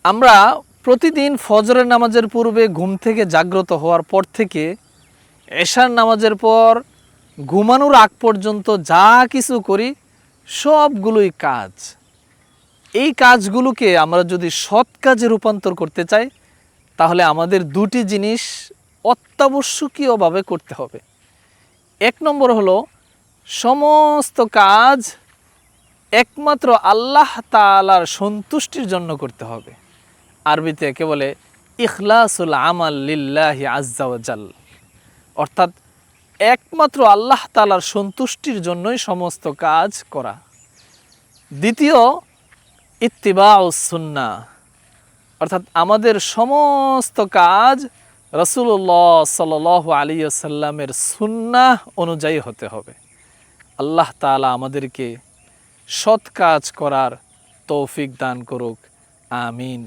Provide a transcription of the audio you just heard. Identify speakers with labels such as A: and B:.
A: আমরা প্রতিদিন ফজরের নামাজের পূর্বে ঘুম থেকে জাগ্রত হওয়ার পর থেকে এশার নামাজের পর ঘুমানোর আগ পর্যন্ত যা কিছু করি সবগুলোই কাজ। এই কাজগুলোকে আমরা যদি সৎ কাজে রূপান্তর করতে চাই তাহলে আমাদের দুটি জিনিস অত্যাবশ্যকীয়ভাবে করতে হবে। এক নম্বর হলো সমস্ত কাজ একমাত্র আল্লাহ তাআলার সন্তুষ্টির জন্য করতে হবে। আরবিতে একে বলে ইখলাসুল আমাল লিল্লাহি আজ্জা ওয়া জাল, অর্থাৎ একমাত্র আল্লাহ তাআলার সন্তুষ্টির জন্যই সমস্ত কাজ করা। দ্বিতীয়, ইত্তিবাউস সুন্নাহ, অর্থাৎ আমাদের সমস্ত কাজ রাসূলুল্লাহ সাল্লাল্লাহু আলাইহি ওয়াসাল্লামের সুন্নাহ অনুযায়ী হতে হবে। আল্লাহ তাআলা আমাদেরকে সৎ কাজ করার তৌফিক দান করুক, আমিন।